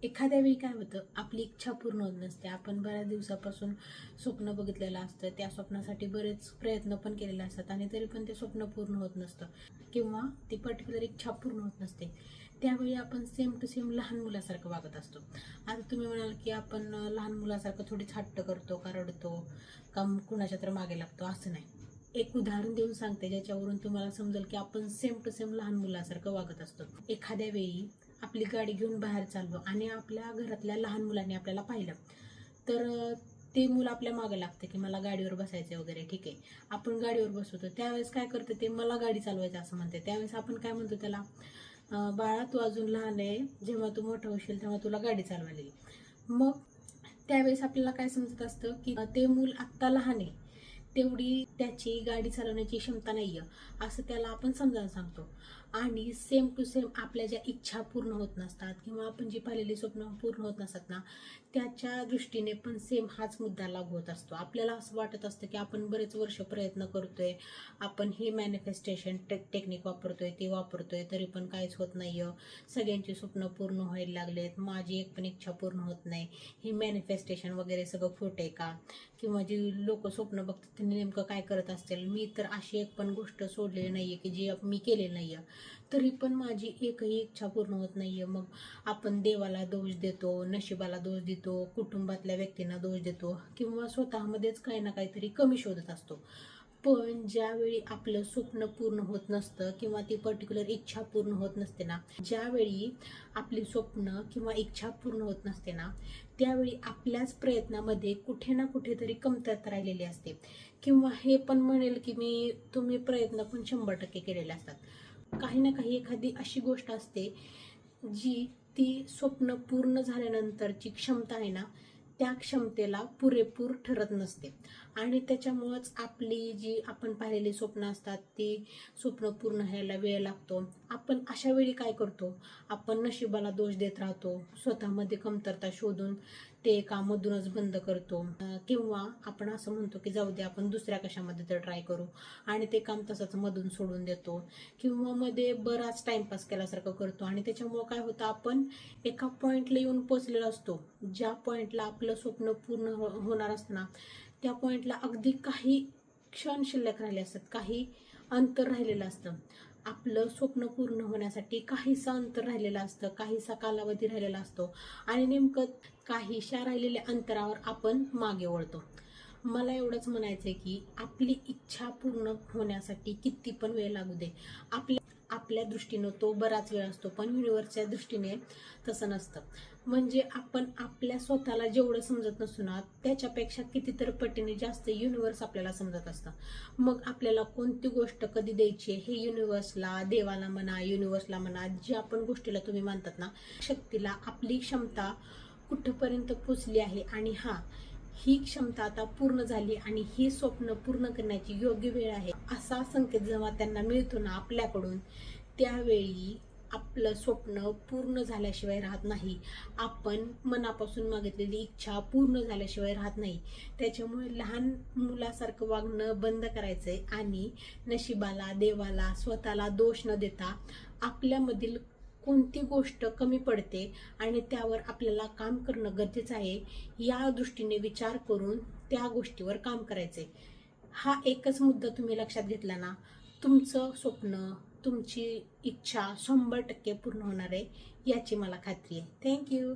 एखाद्या वेळी काय होतं, आपली इच्छा पूर्ण होत नसते. आपण बऱ्याच दिवसापासून स्वप्न बघितलेलं असतं, त्या स्वप्नासाठी बरेच प्रयत्न पण केलेले असतात आणि तरी पण ते स्वप्न पूर्ण होत नसतं किंवा ती पर्टिक्युलर इच्छा पूर्ण होत नसते. त्यावेळी आपण सेम टू सेम लहान मुलासारखं वागत असतो. आता तुम्ही म्हणाल की आपण लहान मुलासारखं थोडीच हट्ट करतो का रडतो का कुणाच्या तर मागे लागतो, असं नाही. एक उदाहरण देऊन सांगते ज्याच्यावरून तुम्हाला समजेल की आपण सेम टू सेम लहान मुलासारखं वागत असतो. एखाद्या वेळी आपली गाडी घेऊन बाहेर चाललो आणि आपल्या घरातल्या लहान मुलांनी आपल्याला पाहिलं तर ते मुलं आपल्या मागं लागतं की मला गाडीवर बसायचं वगैरे. ठीक आहे, आपण गाडीवर बसवतो त्यावेळेस काय करतं ते, मला गाडी चालवायचं असं म्हणते. त्यावेळेस आपण काय म्हणतो त्याला, बाळा तू अजून लहान आहे, जेव्हा तू मोठं होशील तेव्हा तुला गाडी चालवायला येईल. मग त्यावेळेस आपल्याला काय समजत असतं की ते मूल आत्ता लहान आहे, तेवढी त्याची गाडी चालवण्याची क्षमता नाही आहे असं त्याला आपण समजावून सांगतो. आणि सेम टू सेम आपल्या ज्या इच्छा पूर्ण होत नसतात किंवा आपण जी पाहिलेली स्वप्न पूर्ण होत नसतात ना, त्याच्या दृष्टीने पण सेम हाच मुद्दा लागू होत असतो. आपल्याला असं वाटत असतं की आपण बरेच वर्ष प्रयत्न करतोय, आपण हे मॅनिफेस्टेशन टेक्निक वापरतोय ते वापरतोय, तरी पण काहीच होत नाही आहे. सगळ्यांची स्वप्न पूर्ण व्हायला लागलेत, माझी एक पण इच्छा पूर्ण होत नाही. हे मॅनिफेस्टेशन वगैरे सगळं खोटं आहे का? किंवा जी लोक स्वप्न बघतात त्यांनी नेमकं काय करत असतील? मी तर अशी एक पण गोष्ट सोडलेली नाही आहे की जी मी केलेली नाही आहे, तरी पण माझी एकही इच्छा पूर्ण होत नाही आहे. मग आपण देवाला दोष देतो, नशिबाला दोष देतो, कुटुंबातल्या व्यक्तींना दोष देतो किंवा स्वतःमध्येच काही ना काहीतरी कमी शोधत असतो. पण ज्यावेळी आपलं स्वप्न पूर्ण होत नसतं किंवा ती पर्टिक्युलर इच्छा पूर्ण होत नसते ना, ज्यावेळी आपली स्वप्न किंवा इच्छा पूर्ण होत नसते ना, त्यावेळी आपल्याच प्रयत्नामध्ये कुठे ना कुठेतरी कमतरता राहिलेली असते. किंवा हे पण म्हणेल की तुम्ही प्रयत्न पण 100% केलेले असतात. काही ना काही एखादी अशी गोष्ट असते जी ती स्वप्न पूर्ण झाल्यानंतरची क्षमता आहे ना, त्या क्षमतेला पुरेपूर ठरत नसते आणि त्याच्यामुळंच आपली जी आपण पाहिलेली स्वप्न असतात ती स्वप्न पूर्ण व्हायला वेळ लागतो. आपण अशा वेळी काय करतो, आपण नशिबाला दोष देत राहतो, स्वतःमध्ये कमतरता शोधून ते कामधूनच बंद करतो किंवा आपण असं म्हणतो की जाऊ दे आपण दुसऱ्या कशामध्ये तर ट्राय करू आणि ते काम तसंच मधून सोडून देतो किंवा मध्ये बराच टाइमपास केल्यासारखं करतो. आणि त्याच्यामुळं काय होतं, आपण एका पॉईंटला येऊन पोचलेलो असतो, ज्या पॉईंटला आपलं स्वप्न पूर्ण होणार असतं ना, त्या पॉईंटला अगदी काही क्षण शिल्लक राहिले असतात, काही अंतर राहिलेलं असतं. आपलं स्वप्न पूर्ण होण्यासाठी काहीसा अंतर राहिलेलं असतं, काहीसा कालावधी राहिलेला असतो आणि नेमकं काहीशा राहिलेल्या अंतरावर आपण मागे वळतो. मला एवढंच म्हणायचं आहे की आपली इच्छा पूर्ण होण्यासाठी किती पण वेळ लागू दे, आपल्या दृष्टीनं तो बराच वेळ असतो, पण युनिव्हर्सच्या दृष्टीने तसं नसतं. म्हणजे आपण आपल्या स्वतःला जेवढं समजत नसतो ना, त्याच्यापेक्षा कितीतरी पटीने जास्त युनिव्हर्स आपल्याला समजत असतं. मग आपल्याला कोणती गोष्ट कधी द्यायची हे युनिव्हर्सला, देवाला म्हणा, युनिव्हर्सला म्हणा, ज्या पण गोष्टीला तुम्ही मानतात ना, शक्तीला आपली क्षमता कुठंपर्यंत पोचली आहे आणि ही क्षमता आता पूर्ण झाली आणि ही स्वप्न पूर्ण करण्याची योग्य वेळ आहे असा संकेत जेव्हा त्यांना मिळतो ना आपल्याकडून, त्यावेळी आपलं स्वप्न पूर्ण झाल्याशिवाय राहत नाही. आपण मनापासून मागितलेली इच्छा पूर्ण झाल्याशिवाय राहत नाही. त्याच्यामुळे लहान मुलासारखं वागणं बंद करायचंय आणि नशिबाला, देवाला, स्वतःला दोष न देता आपल्यामधील कोणती गोष्ट कमी पडते आणि त्यावर आपल्याला काम करणं गरजेचं आहे, या दृष्टीने विचार करून त्या गोष्टीवर काम करायचंय. हा एकच मुद्दा तुम्ही लक्षात घेतला ना, तुमचं स्वप्न, तुमची इच्छा 100% पूर्ण होणार आहे याची मला खात्री आहे. थँक्यू.